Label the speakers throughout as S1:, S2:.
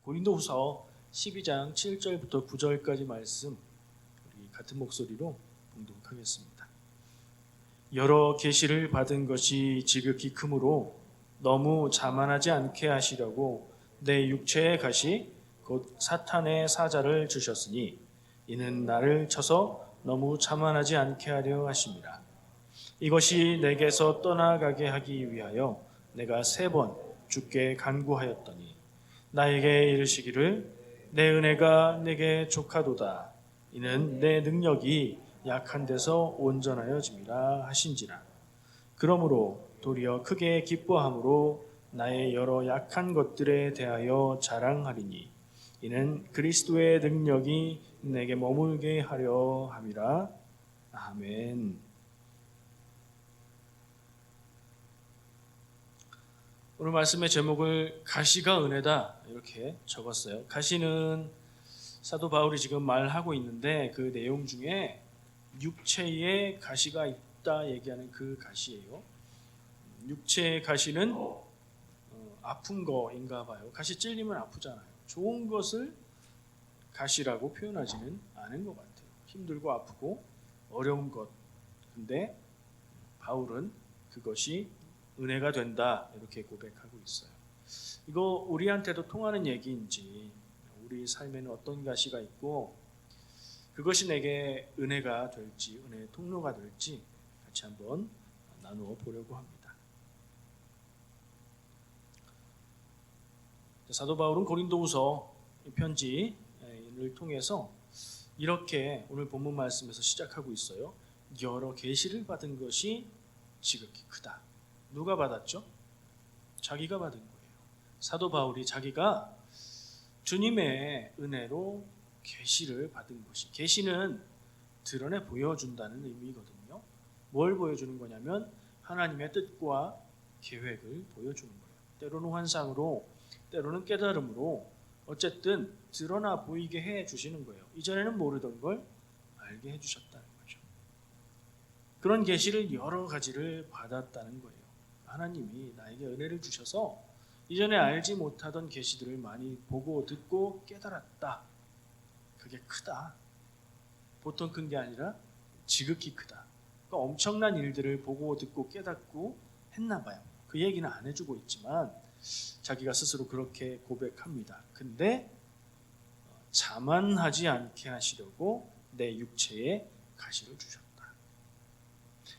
S1: 고린도후서 12장 7절부터 9절까지 말씀 우리 같은 목소리로 봉독하겠습니다. 여러 계시를 받은 것이 지극히 크므로 너무 자만하지 않게 하시려고 내 육체의 가시 곧 사탄의 사자를 주셨으니 이는 나를 쳐서 너무 자만하지 않게 하려 하심이라. 이것이 내게서 떠나가게 하기 위하여 내가 3번 주께 간구하였더니 나에게 이르시기를 내 은혜가 내게 족하도다. 이는 내 능력이 약한 데서 온전하여짐이라 하신지라. 그러므로 도리어 크게 기뻐함으로 나의 여러 약한 것들에 대하여 자랑하리니 이는 그리스도의 능력이 내게 머물게 하려 함이라. 아멘. 오늘 말씀의 제목을 가시가 은혜다 이렇게 적었어요. 가시는 사도 바울이 지금 말하고 있는데 그 내용 중에 육체에 가시가 있다 얘기하는 그 가시예요. 육체의 가시는 아픈 거인가 봐요. 가시 찔리면 아프잖아요. 좋은 것을 가시라고 표현하지는 않은 것 같아요. 힘들고 아프고 어려운 것. 근데 바울은 그것이 은혜가 된다 이렇게 고백하고 있어요. 이거 우리한테도 통하는 얘기인지, 우리 삶에는 어떤 가시가 있고 그것이 내게 은혜가 될지, 은혜의 통로가 될지 같이 한번 나누어 보려고 합니다. 사도 바울은 고린도후서 편지를 통해서 이렇게 오늘 본문 말씀에서 시작하고 있어요. 여러 계시를 받은 것이 지극히 크다. 누가 받았죠? 자기가 받은 거예요. 사도 바울이 자기가 주님의 은혜로 계시를 받은 것이, 계시는 드러내 보여준다는 의미거든요. 뭘 보여주는 거냐면 하나님의 뜻과 계획을 보여주는 거예요. 때로는 환상으로, 때로는 깨달음으로 어쨌든 드러나 보이게 해주시는 거예요. 이전에는 모르던 걸 알게 해주셨다는 거죠. 그런 계시를 여러 가지를 받았다는 거예요. 하나님이 나에게 은혜를 주셔서 이전에 알지 못하던 계시들을 많이 보고 듣고 깨달았다. 그게 크다. 보통 큰 게 아니라 지극히 크다. 그러니까 엄청난 일들을 보고 듣고 깨닫고 했나 봐요. 그 얘기는 안 해주고 있지만 자기가 스스로 그렇게 고백합니다. 근데 자만하지 않게 하시려고 내 육체에 가시를 주셨다.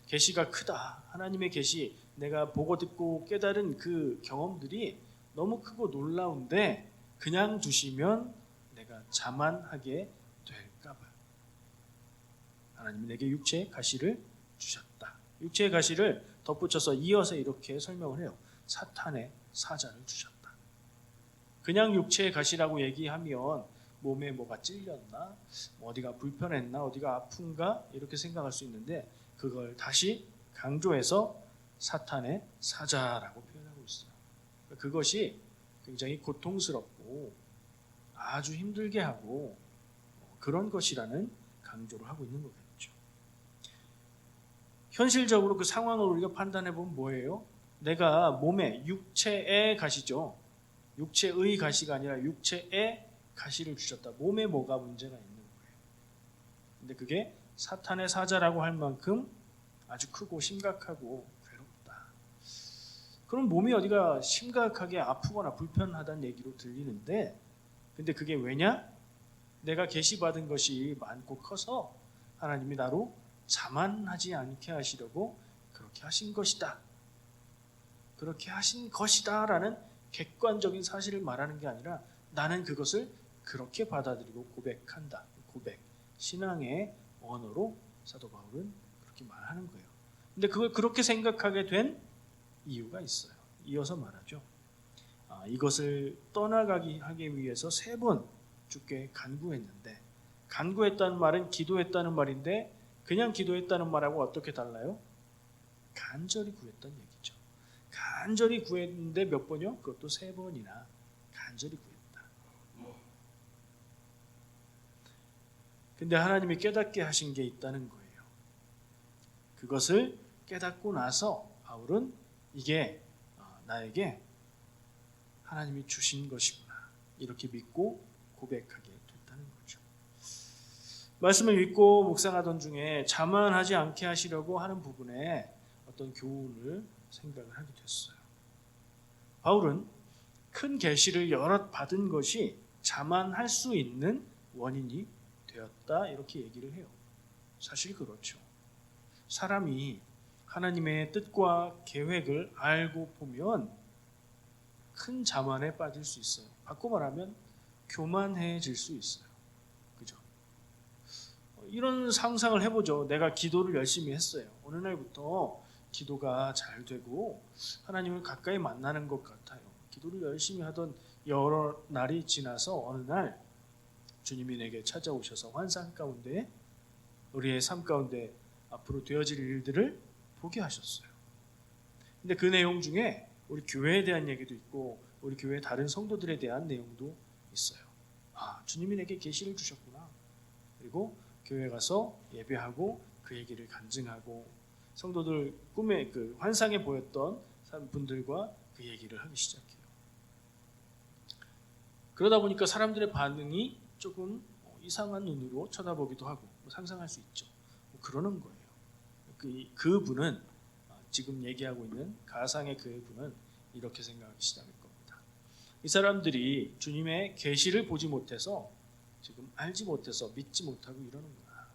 S1: 계시가 크다. 하나님의 계시, 내가 보고 듣고 깨달은 그 경험들이 너무 크고 놀라운데 그냥 두시면 내가 자만하게 될까 봐요. 하나님이 내게 육체의 가시를 주셨다. 육체의 가시를 덧붙여서 이어서 이렇게 설명을 해요. 사탄의 사자를 주셨다. 그냥 육체의 가시라고 얘기하면 몸에 뭐가 찔렸나? 어디가 불편했나? 어디가 아픈가? 이렇게 생각할 수 있는데 그걸 다시 강조해서 사탄의 사자라고 표현하고 있어요. 그것이 굉장히 고통스럽고 아주 힘들게 하고 그런 것이라는 강조를 하고 있는 거겠죠. 현실적으로 그 상황을 우리가 판단해 보면 뭐예요? 내가 몸에 육체의 가시죠. 육체의 가시가 아니라 육체의 가시를 주셨다. 몸에 뭐가 문제가 있는 거예요. 근데 그게 사탄의 사자라고 할 만큼 아주 크고 심각하고 괴롭다. 그럼 몸이 어디가 심각하게 아프거나 불편하다는 얘기로 들리는데 근데 그게 왜냐? 내가 계시받은 것이 많고 커서 하나님이 나로 자만하지 않게 하시려고 그렇게 하신 것이다. 그렇게 하신 것이다 라는 객관적인 사실을 말하는 게 아니라 나는 그것을 그렇게 받아들이고 고백한다. 고백, 신앙의 언어로 사도 바울은 그렇게 말하는 거예요. 근데 그걸 그렇게 생각하게 된 이유가 있어요. 이어서 말하죠. 이것을 떠나가게 하기 위해서 3번 주께 간구했는데, 간구했다는 말은 기도했다는 말인데 그냥 기도했다는 말하고 어떻게 달라요? 간절히 구했던 얘기죠. 간절히 구했는데 몇 번이요? 그것도 3번이나 간절히 구했다. 근데 하나님이 깨닫게 하신 게 있다는 거예요. 그것을 깨닫고 나서 바울은 이게 나에게 하나님이 주신 것이구나. 이렇게 믿고 고백하게 됐다는 거죠. 말씀을 읽고 묵상하던 중에 자만하지 않게 하시려고 하는 부분에 어떤 교훈을 생각을 하게 됐어요. 바울은 큰 계시를 여럿 받은 것이 자만할 수 있는 원인이 되었다 이렇게 얘기를 해요. 사실 그렇죠. 사람이 하나님의 뜻과 계획을 알고 보면 큰 자만에 빠질 수 있어요. 바꿔 말하면 교만해질 수 있어요. 그죠? 이런 상상을 해보죠. 내가 기도를 열심히 했어요. 어느 날부터 기도가 잘 되고 하나님을 가까이 만나는 것 같아요. 기도를 열심히 하던 여러 날이 지나서 어느 날 주님이 내게 찾아오셔서 환상 가운데 우리의 삶 가운데 앞으로 되어질 일들을 보게 하셨어요. 근데 그 내용 중에 우리 교회에 대한 얘기도 있고 우리 교회 다른 성도들에 대한 내용도 있어요. 아, 주님이 내게 계시를 주셨구나. 그리고 교회 가서 예배하고 그 얘기를 간증하고 성도들 꿈에 그 환상에 보였던 분들과 그 얘기를 하기 시작해요. 그러다 보니까 사람들의 반응이 조금 이상한 눈으로 쳐다보기도 하고 상상할 수 있죠. 그러는 거예요. 그분은 지금 얘기하고 있는 가상의 그분은 이렇게 생각하기 시작할 겁니다. 이 사람들이 주님의 계시를 보지 못해서 지금 알지 못해서 믿지 못하고 이러는구나.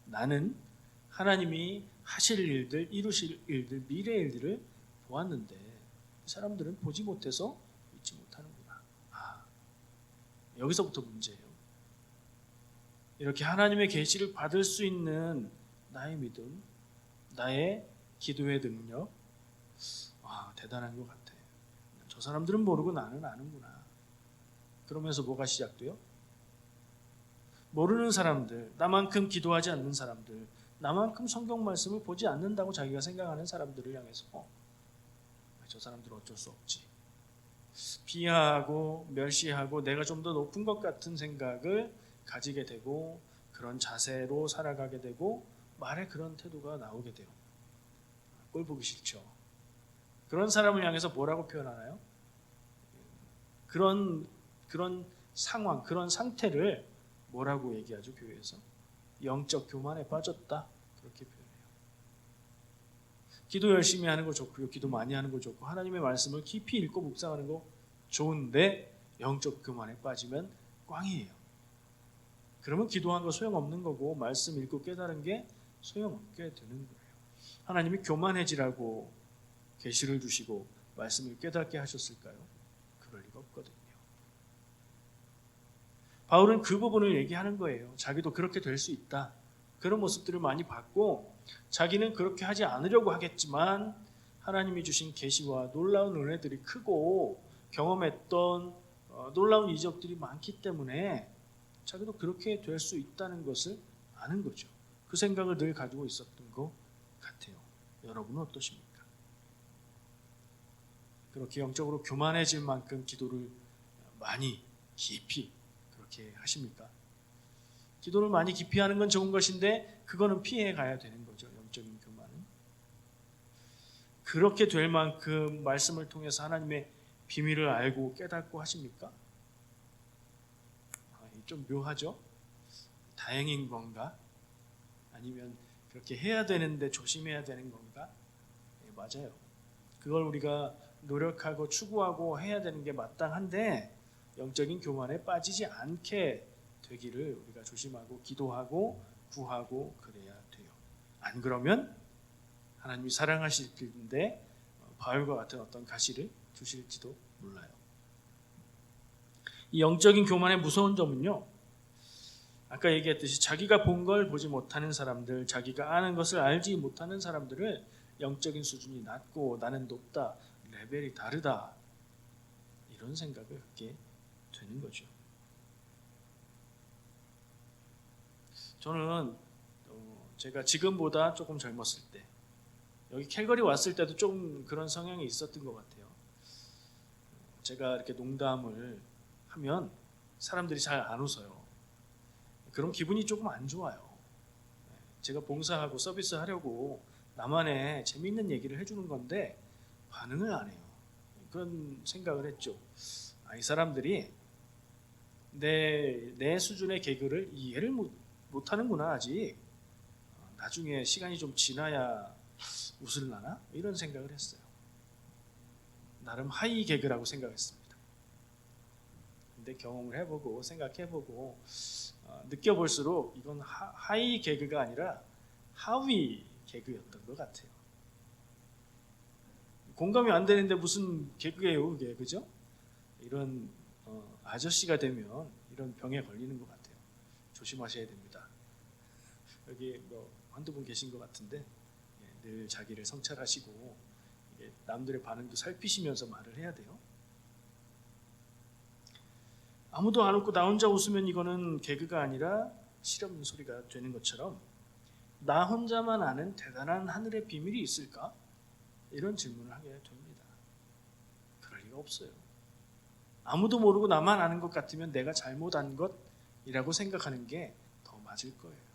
S1: 나는 하나님이 하실 일들, 이루실 일들, 미래 일들을 보았는데 이 사람들은 보지 못해서 믿지 못하는구나. 아, 여기서부터 문제예요. 이렇게 하나님의 계시를 받을 수 있는 나의 믿음, 나의 기도의 능력, 대단한 것 같아. 저 사람들은 모르고 나는 아는구나. 그러면서 뭐가 시작돼요? 모르는 사람들, 나만큼 기도하지 않는 사람들, 나만큼 성경 말씀을 보지 않는다고 자기가 생각하는 사람들을 향해서 저 사람들은 어쩔 수 없지. 비하하고 멸시하고 내가 좀 더 높은 것 같은 생각을 가지게 되고 그런 자세로 살아가게 되고 말에 그런 태도가 나오게 돼요. 꼴 보기 싫죠. 그런 사람을 향해서 뭐라고 표현하나요? 그런 상황, 그런 상태를 뭐라고 얘기하죠? 교회에서 영적 교만에 빠졌다 그렇게 표현해요. 기도 열심히 하는 거 좋고요, 기도 많이 하는 거 좋고 하나님의 말씀을 깊이 읽고 묵상하는 거 좋은데 영적 교만에 빠지면 꽝이에요. 그러면 기도한 거 소용없는 거고 말씀 읽고 깨달은 게 소용없게 되는 거예요. 하나님이 교만해지라고 계시를 주시고 말씀을 깨닫게 하셨을까요? 그럴 리가 없거든요. 바울은 그 부분을 얘기하는 거예요. 자기도 그렇게 될 수 있다. 그런 모습들을 많이 봤고 자기는 그렇게 하지 않으려고 하겠지만 하나님이 주신 계시와 놀라운 은혜들이 크고 경험했던 놀라운 이적들이 많기 때문에 자기도 그렇게 될 수 있다는 것을 아는 거죠. 그 생각을 늘 가지고 있었던 것 같아요. 여러분은 어떠십니까? 그렇게 영적으로 교만해질 만큼 기도를 많이 깊이 그렇게 하십니까? 기도를 많이 깊이 하는 건 좋은 것인데 그거는 피해 가야 되는 거죠. 영적인 교만은. 그렇게 될 만큼 말씀을 통해서 하나님의 비밀을 알고 깨닫고 하십니까? 좀 묘하죠? 다행인 건가? 아니면 그렇게 해야 되는데 조심해야 되는 건가? 네, 맞아요. 그걸 우리가 노력하고 추구하고 해야 되는 게 마땅한데 영적인 교만에 빠지지 않게 되기를 우리가 조심하고 기도하고 구하고 그래야 돼요. 안 그러면 하나님이 사랑하실 텐데 바울과 같은 어떤 가시를 주실지도 몰라요. 이 영적인 교만의 무서운 점은요, 아까 얘기했듯이 자기가 본 걸 보지 못하는 사람들, 자기가 아는 것을 알지 못하는 사람들을 영적인 수준이 낮고 나는 높다, 레벨이 다르다 이런 생각을 갖게 되는 거죠. 저는 제가 지금보다 조금 젊었을 때 여기 캘거리 왔을 때도 좀 그런 성향이 있었던 것 같아요. 제가 이렇게 농담을 하면 사람들이 잘 안 웃어요. 그럼 기분이 조금 안 좋아요. 제가 봉사하고 서비스하려고 나만의 재미있는 얘기를 해주는 건데 반응을 안 해요. 그런 생각을 했죠. 이 사람들이 내 수준의 개그를 이해를 못하는구나 아직. 나중에 시간이 좀 지나야 웃을라나? 이런 생각을 했어요. 나름 하이 개그라고 생각했습니다. 근데 경험을 해보고 생각해보고 느껴볼수록 이건 하이 개그가 아니라 하위 개그였던 것 같아요. 공감이 안 되는데 무슨 개그예요 그게, 그죠? 이런 아저씨가 되면 이런 병에 걸리는 것 같아요. 조심하셔야 됩니다. 여기 뭐 한두 분 계신 것 같은데 늘 자기를 성찰하시고 남들의 반응도 살피시면서 말을 해야 돼요. 아무도 안 웃고 나 혼자 웃으면 이거는 개그가 아니라 실없는 소리가 되는 것처럼 나 혼자만 아는 대단한 하늘의 비밀이 있을까? 이런 질문을 하게 됩니다. 그럴 리가 없어요. 아무도 모르고 나만 아는 것 같으면 내가 잘못한 것이라고 생각하는 게 더 맞을 거예요.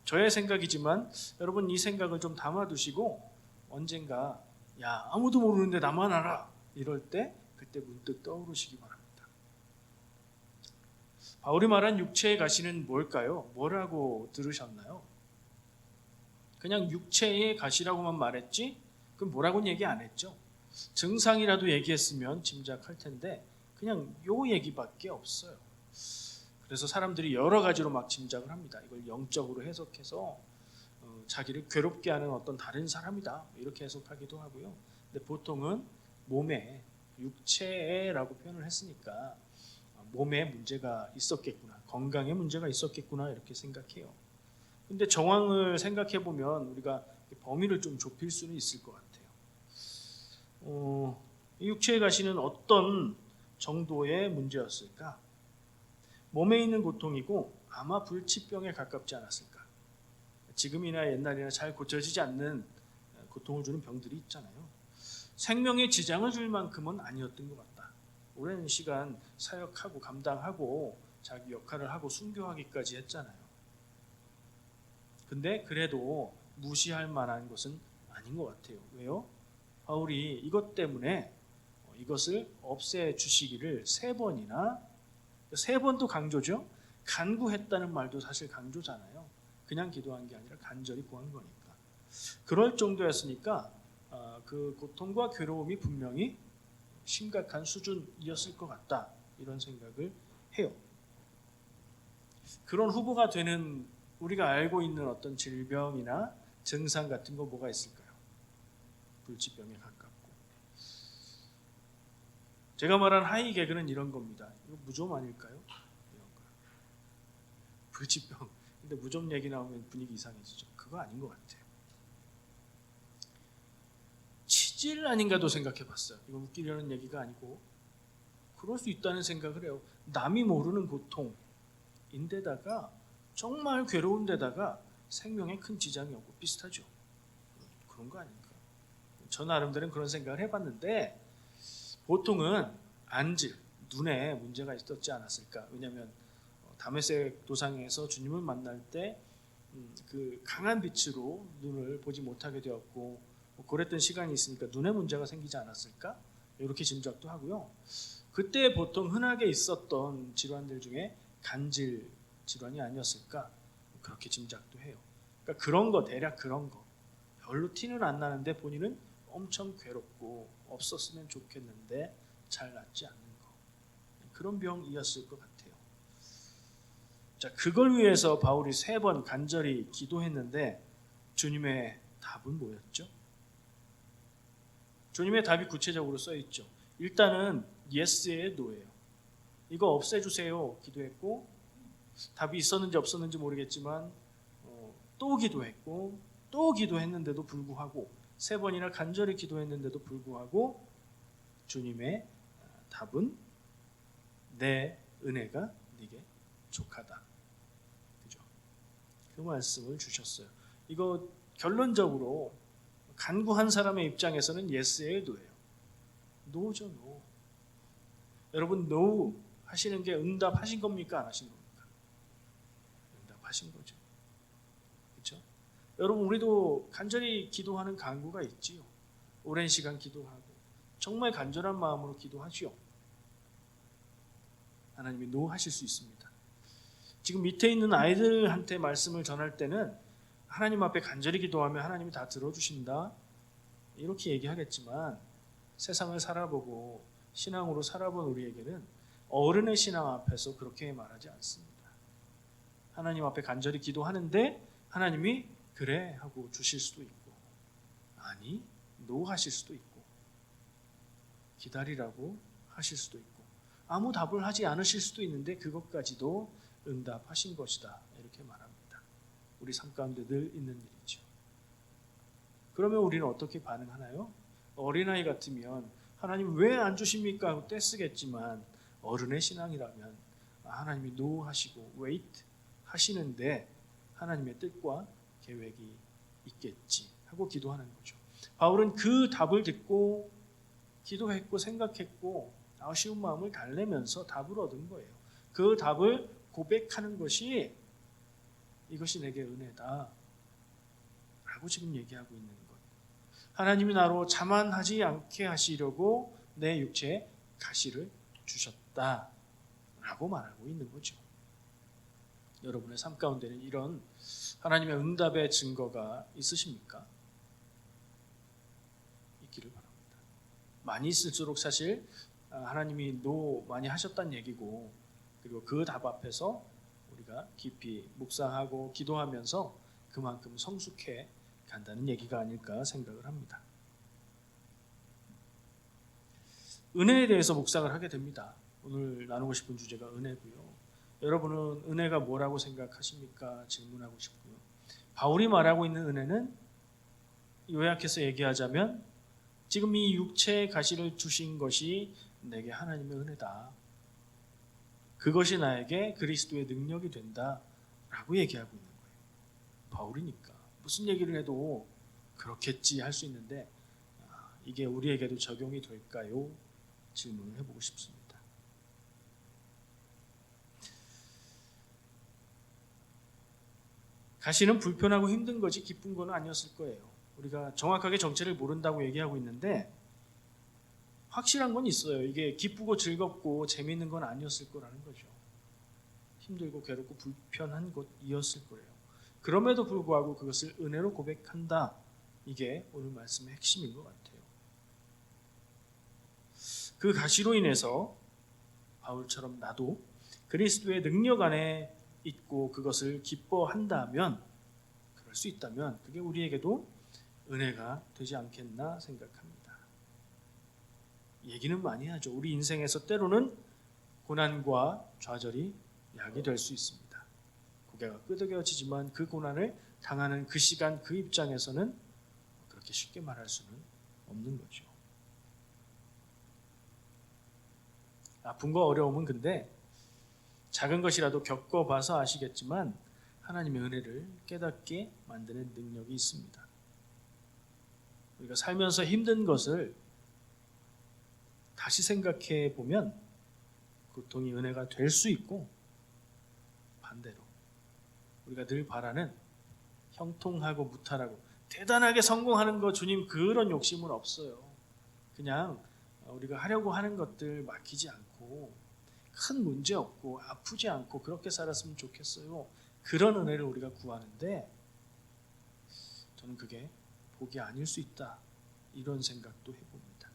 S1: 저의 생각이지만 여러분 이 생각을 좀 담아두시고 언젠가 야 아무도 모르는데 나만 알아 이럴 때 그때 문득 떠오르시기 바랍니다. 바울이 말한 육체의 가시는 뭘까요? 뭐라고 들으셨나요? 그냥 육체의 가시라고만 말했지 그럼 뭐라고는 얘기 안 했죠. 증상이라도 얘기했으면 짐작할 텐데 그냥 요 얘기밖에 없어요. 그래서 사람들이 여러 가지로 막 짐작을 합니다. 이걸 영적으로 해석해서 자기를 괴롭게 하는 어떤 다른 사람이다 이렇게 해석하기도 하고요. 근데 보통은 몸에 육체라고 표현을 했으니까 몸에 문제가 있었겠구나, 건강에 문제가 있었겠구나 이렇게 생각해요. 근데 정황을 생각해 보면 우리가 범위를 좀 좁힐 수는 있을 것 같아요. 육체의 가시는 어떤 정도의 문제였을까? 몸에 있는 고통이고 아마 불치병에 가깝지 않았을까? 지금이나 옛날이나 잘 고쳐지지 않는 고통을 주는 병들이 있잖아요. 생명에 지장을 줄 만큼은 아니었던 것 같다. 오랜 시간 사역하고 감당하고 자기 역할을 하고 순교하기까지 했잖아요. 근데 그래도 무시할 만한 것은 아닌 것 같아요. 왜요? 바울이 이것 때문에 이것을 없애주시기를 3번이나 3번도 강조죠. 간구했다는 말도 사실 강조잖아요. 그냥 기도한 게 아니라 간절히 구한 거니까. 그럴 정도였으니까 그 고통과 괴로움이 분명히 심각한 수준이었을 것 같다. 이런 생각을 해요. 그런 후보가 되는 우리가 알고 있는 어떤 질병이나 증상 같은 거 뭐가 있을까요? 불치병에 가깝고. 제가 말한 하이 개그는 이런 겁니다. 이거 무좀 아닐까요? 이런 거. 불치병. 근데 무좀 얘기 나오면 분위기 이상해지죠. 그거 아닌 것 같아요. 치질 아닌가도 생각해봤어요. 이거 웃기려는 얘기가 아니고 그럴 수 있다는 생각을 해요. 남이 모르는 고통인데다가 정말 괴로운데다가 생명에 큰 지장이 없고 비슷하죠. 그런 거 아닌가. 저 나름대로는 그런 생각을 해봤는데 보통은 안질, 눈에 문제가 있었지 않았을까. 왜냐하면 다메섹 도상에서 주님을 만날 때 그 강한 빛으로 눈을 보지 못하게 되었고 그랬던 시간이 있으니까 눈에 문제가 생기지 않았을까? 이렇게 짐작도 하고요. 그때 보통 흔하게 있었던 질환들 중에 간질 질환이 아니었을까? 그렇게 짐작도 해요. 그러니까 그런 거, 대략 그런 거. 별로 티는 안 나는데 본인은 엄청 괴롭고 없었으면 좋겠는데 잘 낫지 않는 거. 그런 병이었을 것 같아요. 자, 그걸 위해서 바울이 3번 간절히 기도했는데 주님의 답은 뭐였죠? 주님의 답이 구체적으로 써 있죠. 일단은 예스의 노예요. 이거 없애주세요 기도했고 답이 있었는지 없었는지 모르겠지만 또 기도했고 또 기도했는데도 불구하고 3번이나 간절히 기도했는데도 불구하고 주님의 답은 내 은혜가 네게 족하다. 그죠? 그 말씀을 주셨어요. 이거 결론적으로 간구한 사람의 입장에서는 예스의 노예요. 노죠, 노. 여러분 노 하시는 게 응답하신 겁니까? 안 하신 겁니까? 응답하신 거죠. 그렇죠? 여러분 우리도 간절히 기도하는 간구가 있지요. 오랜 시간 기도하고 정말 간절한 마음으로 기도하지요. 하나님이 노하실 수 있습니다. 지금 밑에 있는 아이들한테 말씀을 전할 때는 하나님 앞에 간절히 기도하면 하나님이 다 들어주신다 이렇게 얘기하겠지만, 세상을 살아보고 신앙으로 살아본 우리에게는 어른의 신앙 앞에서 그렇게 말하지 않습니다. 하나님 앞에 간절히 기도하는데 하나님이 그래 하고 주실 수도 있고, 아니 노하실 수도 있고, 기다리라고 하실 수도 있고, 아무 답을 하지 않으실 수도 있는데 그것까지도 응답하신 것이다 이렇게 말합니다. 우리 삶 가운데 늘 있는 일이죠. 그러면 우리는 어떻게 반응하나요? 어린아이 같으면 하나님 왜 안 주십니까 하고 떼쓰겠지만, 어른의 신앙이라면 하나님이 노하시고 웨이트 하시는데 하나님의 뜻과 계획이 있겠지 하고 기도하는 거죠. 바울은 그 답을 듣고 기도했고 생각했고 아쉬운 마음을 달래면서 답을 얻은 거예요. 그 답을 고백하는 것이 이것이 내게 은혜다 라고 지금 얘기하고 있는 것. 하나님이 나로 자만하지 않게 하시려고 내 육체에 가시를 주셨다 라고 말하고 있는 거죠. 여러분의 삶 가운데는 이런 하나님의 응답의 증거가 있으십니까? 있기를 바랍니다. 많이 있을수록 사실 하나님이 노 많이 하셨다는 얘기고, 그리고 그 답 앞에서 우리가 깊이 묵상하고 기도하면서 그만큼 성숙해 간다는 얘기가 아닐까 생각을 합니다. 은혜에 대해서 묵상을 하게 됩니다. 오늘 나누고 싶은 주제가 은혜고요. 여러분은 은혜가 뭐라고 생각하십니까? 질문하고 싶고요. 바울이 말하고 있는 은혜는 요약해서 얘기하자면 지금 이 육체의 가시를 주신 것이 내게 하나님의 은혜다. 그것이 나에게 그리스도의 능력이 된다라고 얘기하고 있는 거예요. 바울이니까 무슨 얘기를 해도 그렇겠지 할 수 있는데, 이게 우리에게도 적용이 될까요? 질문을 해보고 싶습니다. 가시는 불편하고 힘든 거지 기쁜 건 아니었을 거예요. 우리가 정확하게 정체를 모른다고 얘기하고 있는데 확실한 건 있어요. 이게 기쁘고 즐겁고 재미있는 건 아니었을 거라는 거죠. 힘들고 괴롭고 불편한 것이었을 거예요. 그럼에도 불구하고 그것을 은혜로 고백한다. 이게 오늘 말씀의 핵심인 것 같아요. 그 가시로 인해서 바울처럼 나도 그리스도의 능력 안에 있고 그것을 기뻐한다면, 그럴 수 있다면 그게 우리에게도 은혜가 되지 않겠나 생각합니다. 얘기는 많이 하죠. 우리 인생에서 때로는 고난과 좌절이 약이 될 수 있습니다. 고개가 끄덕여지지만 그 고난을 당하는 그 시간, 그 입장에서는 그렇게 쉽게 말할 수는 없는 거죠. 아픔과 어려움은 근데 작은 것이라도 겪어봐서 아시겠지만 하나님의 은혜를 깨닫게 만드는 능력이 있습니다. 우리가 살면서 힘든 것을 다시 생각해 보면 고통이 은혜가 될 수 있고, 반대로 우리가 늘 바라는 형통하고 무탈하고 대단하게 성공하는 거, 주님 그런 욕심은 없어요. 그냥 우리가 하려고 하는 것들 막히지 않고 큰 문제 없고 아프지 않고 그렇게 살았으면 좋겠어요. 그런 은혜를 우리가 구하는데 저는 그게 복이 아닐 수 있다, 이런 생각도 해봅니다.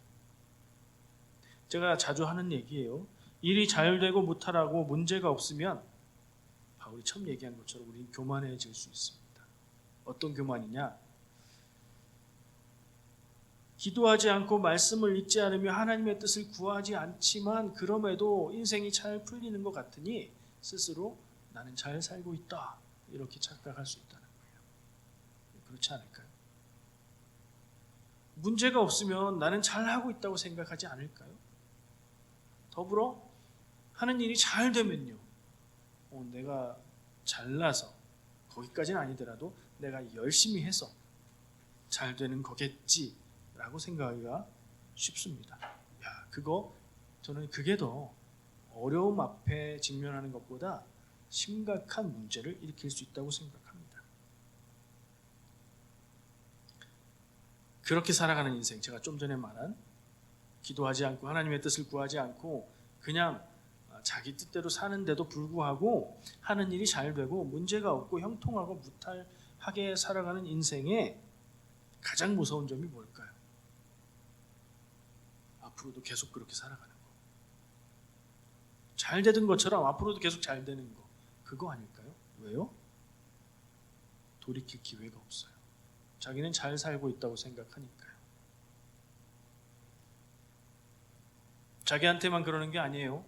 S1: 제가 자주 하는 얘기예요. 일이 잘 되고 무탈하고 문제가 없으면 바울이 처음 얘기한 것처럼 우리는 교만해질 수 있습니다. 어떤 교만이냐? 기도하지 않고 말씀을 읽지 않으며 하나님의 뜻을 구하지 않지만 그럼에도 인생이 잘 풀리는 것 같으니 스스로 나는 잘 살고 있다, 이렇게 착각할 수 있다는 거예요. 그렇지 않을까요? 문제가 없으면 나는 잘하고 있다고 생각하지 않을까요? 더불어 하는 일이 잘 되면요, 내가 잘나서, 거기까지는 아니더라도 내가 열심히 해서 잘 되는 거겠지 라고 생각하기가 쉽습니다. 저는 그게 더 어려움 앞에 직면하는 것보다 심각한 문제를 일으킬 수 있다고 생각합니다. 그렇게 살아가는 인생, 제가 좀 전에 말한 기도하지 않고 하나님의 뜻을 구하지 않고 그냥 자기 뜻대로 사는데도 불구하고 하는 일이 잘 되고 문제가 없고 형통하고 무탈하게 살아가는 인생의 가장 무서운 점이 뭘까요? 앞으로도 계속 그렇게 살아가는 거. 잘 되던 것처럼 앞으로도 계속 잘 되는 거. 그거 아닐까요? 왜요? 돌이킬 기회가 없어요. 자기는 잘 살고 있다고 생각하니까요. 자기한테만 그러는 게 아니에요.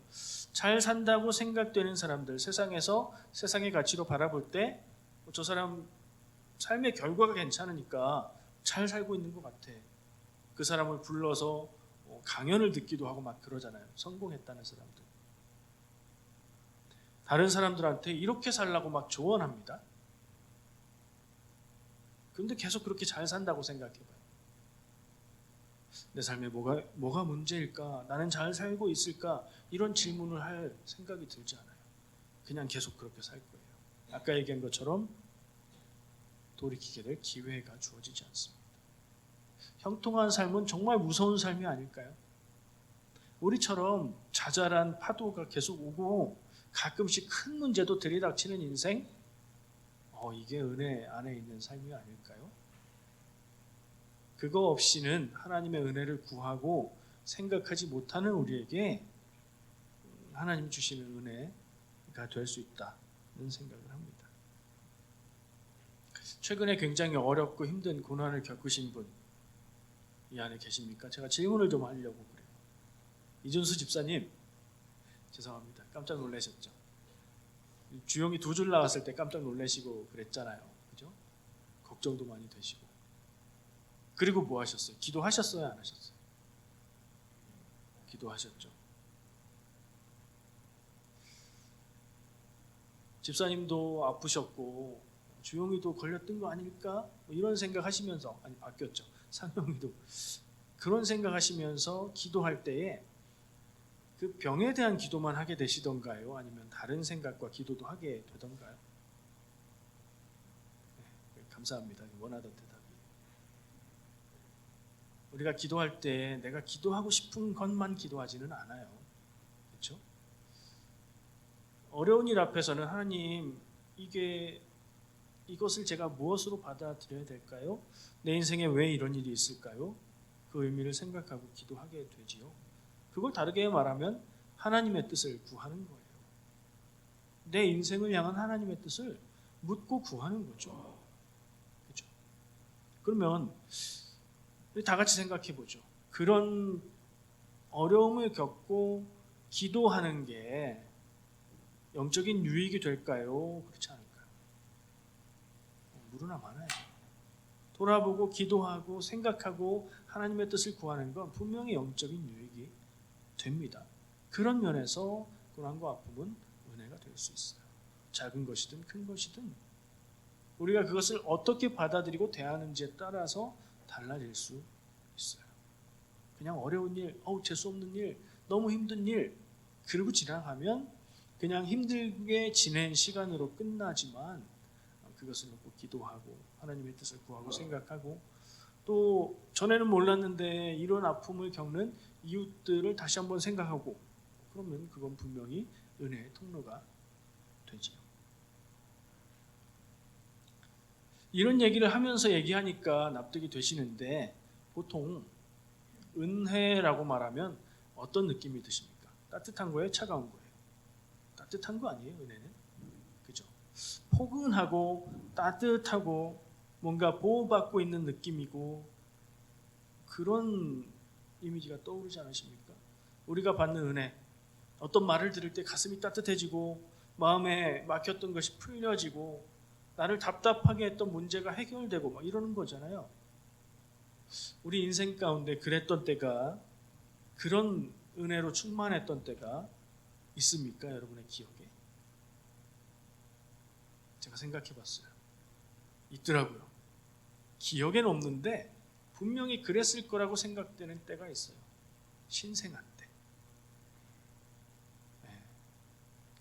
S1: 잘 산다고 생각되는 사람들, 세상에서 세상의 가치로 바라볼 때 저 사람 삶의 결과가 괜찮으니까 잘 살고 있는 것 같아. 그 사람을 불러서 강연을 듣기도 하고 막 그러잖아요. 성공했다는 사람들. 다른 사람들한테 이렇게 살라고 막 조언합니다. 그런데 계속 그렇게 잘 산다고 생각해봐요. 내 삶에 뭐가 문제일까? 나는 잘 살고 있을까? 이런 질문을 할 생각이 들지 않아요. 그냥 계속 그렇게 살 거예요. 아까 얘기한 것처럼 돌이키게 될 기회가 주어지지 않습니다. 형통한 삶은 정말 무서운 삶이 아닐까요? 우리처럼 자잘한 파도가 계속 오고 가끔씩 큰 문제도 들이닥치는 인생, 이게 은혜 안에 있는 삶이 아닐까요? 그거 없이는 하나님의 은혜를 구하고 생각하지 못하는 우리에게 하나님 주시는 은혜가 될 수 있다는 생각을 합니다. 최근에 굉장히 어렵고 힘든 고난을 겪으신 분 이 안에 계십니까? 제가 질문을 좀 하려고 그래요. 이준수 집사님, 죄송합니다. 깜짝 놀라셨죠? 주영이 2줄 나왔을 때 깜짝 놀라시고 그랬잖아요. 그죠? 걱정도 많이 되시고. 그리고 뭐 하셨어요? 기도하셨어요? 안 하셨어요? 기도하셨죠. 집사님도 아프셨고 주영이도 걸렸던 거 아닐까? 이런 생각하시면서, 아니 바뀌었죠. 상영이도 그런 생각하시면서 기도할 때에 그 병에 대한 기도만 하게 되시던가요? 아니면 다른 생각과 기도도 하게 되던가요? 네, 감사합니다. 원하던 대답이. 우리가 기도할 때 내가 기도하고 싶은 것만 기도하지는 않아요. 그렇죠? 어려운 일 앞에서는 하나님, 이것을 제가 무엇으로 받아들여야 될까요? 내 인생에 왜 이런 일이 있을까요? 그 의미를 생각하고 기도하게 되지요. 그걸 다르게 말하면 하나님의 뜻을 구하는 거예요. 내 인생을 향한 하나님의 뜻을 묻고 구하는 거죠. 그렇죠? 그러면 우리 다 같이 생각해 보죠. 그런 어려움을 겪고 기도하는 게 영적인 유익이 될까요? 그렇지 않을까요? 무르나 많아요. 돌아보고 기도하고 생각하고 하나님의 뜻을 구하는 건 분명히 영적인 유익이 됩니다. 그런 면에서 고난과 아픔은 은혜가 될 수 있어요. 작은 것이든 큰 것이든 우리가 그것을 어떻게 받아들이고 대하는지에 따라서 달라질 수 있어요. 그냥 어려운 일, 재수없는 일, 너무 힘든 일, 그러고 지나가면 그냥 힘들게 지낸 시간으로 끝나지만 그것을 놓고 기도하고 하나님의 뜻을 구하고 생각하고 또 전에는 몰랐는데 이런 아픔을 겪는 이웃들을 다시 한번 생각하고 그러면 그건 분명히 은혜의 통로가 되지요. 이런 얘기를 하면서 얘기하니까 납득이 되시는데 보통 은혜라고 말하면 어떤 느낌이 드십니까? 따뜻한 거예요? 차가운 거예요? 따뜻한 거 아니에요, 은혜는? 그죠? 포근하고 따뜻하고 뭔가 보호받고 있는 느낌이고 그런 이미지가 떠오르지 않으십니까? 우리가 받는 은혜, 어떤 말을 들을 때 가슴이 따뜻해지고 마음에 막혔던 것이 풀려지고 나를 답답하게 했던 문제가 해결되고 막 이러는 거잖아요. 우리 인생 가운데 그랬던 때가, 그런 은혜로 충만했던 때가 있습니까? 여러분의 기억에? 제가 생각해 봤어요. 있더라고요. 기억에는 없는데 분명히 그랬을 거라고 생각되는 때가 있어요. 신생아 때. 네.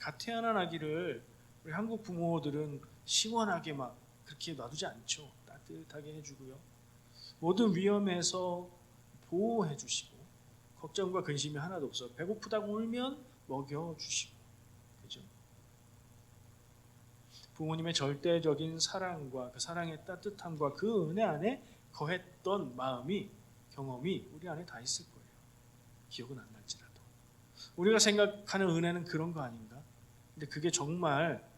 S1: 갓 태어난 아기를 우리 한국 부모들은 시원하게 막 그렇게 놔두지 않죠. 따뜻하게 해주고요. 모든 위험에서 보호해 주시고 걱정과 근심이 하나도 없어요. 배고프다고 울면 먹여주시고, 그죠? 부모님의 절대적인 사랑과 그 사랑의 따뜻함과 그 은혜 안에 거했던 마음이, 경험이 우리 안에 다 있을 거예요. 기억은 안 날지라도. 우리가 생각하는 은혜는 그런 거 아닌가? 근데 그게 정말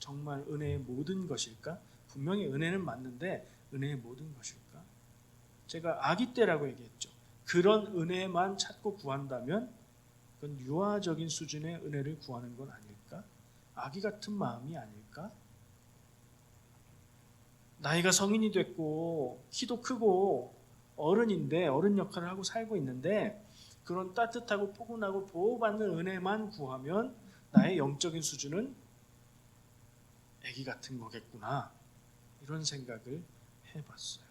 S1: 은혜의 모든 것일까? 분명히 은혜는 맞는데 은혜의 모든 것일까? 제가 아기 때라고 얘기했죠. 그런 은혜만 찾고 구한다면 그건 유아적인 수준의 은혜를 구하는 건 아닐까? 아기 같은 마음이 아닐까? 나이가 성인이 됐고 키도 크고 어른인데 어른 역할을 하고 살고 있는데 그런 따뜻하고 포근하고 보호받는 은혜만 구하면 나의 영적인 수준은 아기 같은 거겠구나, 이런 생각을 해봤어요.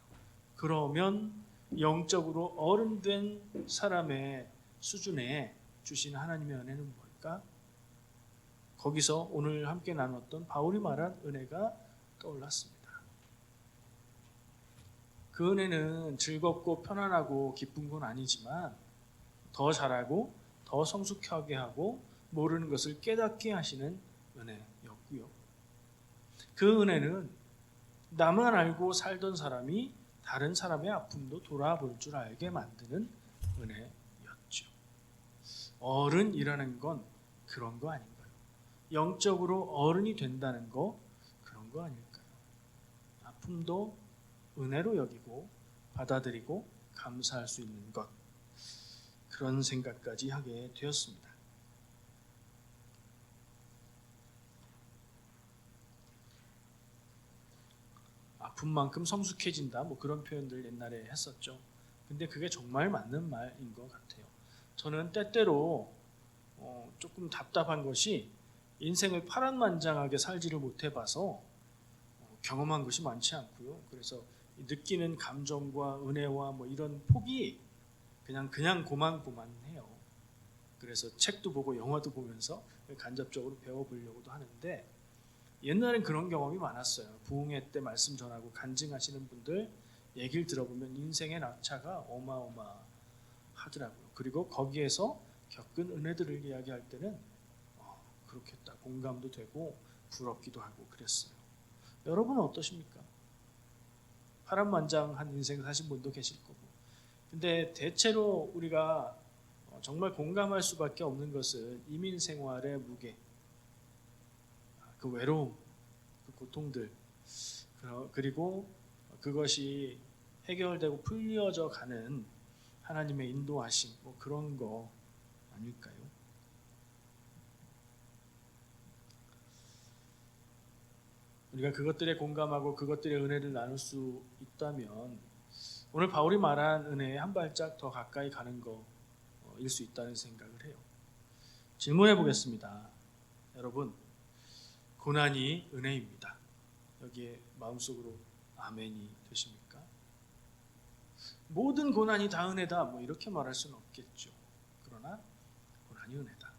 S1: 그러면 영적으로 어른된 사람의 수준에 주신 하나님의 은혜는 뭘까? 거기서 오늘 함께 나눴던 바울이 말한 은혜가 떠올랐습니다. 그 은혜는 즐겁고 편안하고 기쁜 건 아니지만 더 잘하고 더 성숙하게 하고 모르는 것을 깨닫게 하시는 은혜였고요. 그 은혜는 나만 알고 살던 사람이 다른 사람의 아픔도 돌아볼 줄 알게 만드는 은혜였죠. 어른이라는 건 그런 거 아닌가요? 영적으로 어른이 된다는 거 그런 거 아닐까요? 아픔도 은혜로 여기고 받아들이고 감사할 수 있는 것, 그런 생각까지 하게 되었습니다. 아픔만큼 성숙해진다, 뭐 그런 표현들 옛날에 했었죠. 근데 그게 정말 맞는 말인 것 같아요. 저는 때때로 조금 답답한 것이 인생을 파란만장하게 살지를 못해봐서 경험한 것이 많지 않고요. 그래서 느끼는 감정과 은혜와 뭐 이런 폭이 그냥 고만고만해요. 그래서 책도 보고 영화도 보면서 간접적으로 배워보려고도 하는데 옛날엔 그런 경험이 많았어요. 부흥회 때 말씀 전하고 간증하시는 분들 얘기를 들어보면 인생의 낙차가 어마어마하더라고요. 그리고 거기에서 겪은 은혜들을 이야기할 때는 그렇겠다, 공감도 되고 부럽기도 하고 그랬어요. 여러분은 어떠십니까? 파란만장한 인생 사신 분도 계실 거고. 근데 대체로 우리가 정말 공감할 수밖에 없는 것은 이민 생활의 무게, 그 외로움, 그 고통들, 그리고 그것이 해결되고 풀려져 가는 하나님의 인도하심, 뭐 그런 거 아닐까요? 우리가 그것들에 공감하고 그것들의 은혜를 나눌 수 있다면 오늘 바울이 말한 은혜에 한 발짝 더 가까이 가는 거일 수 있다는 생각을 해요. 질문해 보겠습니다. 여러분, 고난이 은혜입니다. 여기에 마음속으로 아멘이 되십니까? 모든 고난이 다 은혜다, 뭐 이렇게 말할 수는 없겠죠. 그러나 고난이 은혜다.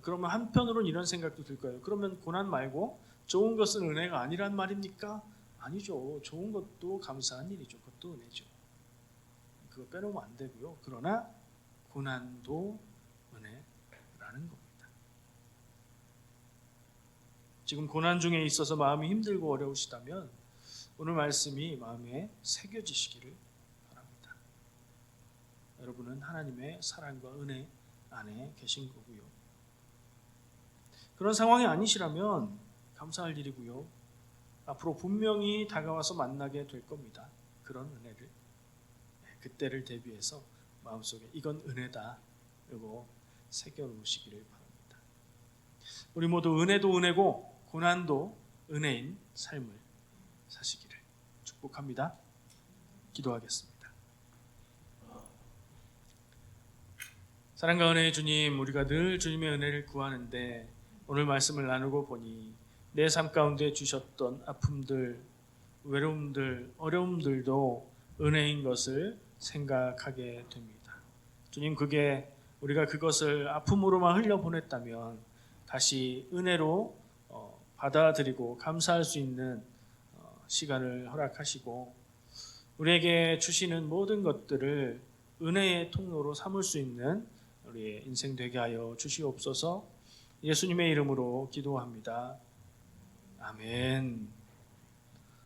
S1: 그러면 한편으로는 이런 생각도 들 거예요. 그러면 고난 말고 좋은 것은 은혜가 아니란 말입니까? 아니죠. 좋은 것도 감사한 일이죠. 그것도 은혜죠. 그거 빼놓으면 안 되고요. 그러나 고난도 은혜라는 겁니다. 지금 고난 중에 있어서 마음이 힘들고 어려우시다면 오늘 말씀이 마음에 새겨지시기를 바랍니다. 여러분은 하나님의 사랑과 은혜 안에 계신 거고요. 그런 상황이 아니시라면 감사할 일이고요. 앞으로 분명히 다가와서 만나게 될 겁니다. 그런 은혜를. 그때를 대비해서 마음속에 이건 은혜다, 이거 새겨놓으시기를 바랍니다. 우리 모두 은혜도 은혜고 고난도 은혜인 삶을 사시기를 축복합니다. 기도하겠습니다. 사랑과 은혜의 주님, 우리가 늘 주님의 은혜를 구하는데 오늘 말씀을 나누고 보니 내 삶 가운데 주셨던 아픔들, 외로움들, 어려움들도 은혜인 것을 생각하게 됩니다. 주님, 그게 우리가 그것을 아픔으로만 흘려보냈다면 다시 은혜로 받아들이고 감사할 수 있는 시간을 허락하시고 우리에게 주시는 모든 것들을 은혜의 통로로 삼을 수 있는 우리의 인생 되게 하여 주시옵소서. 예수님의 이름으로 기도합니다. 아멘.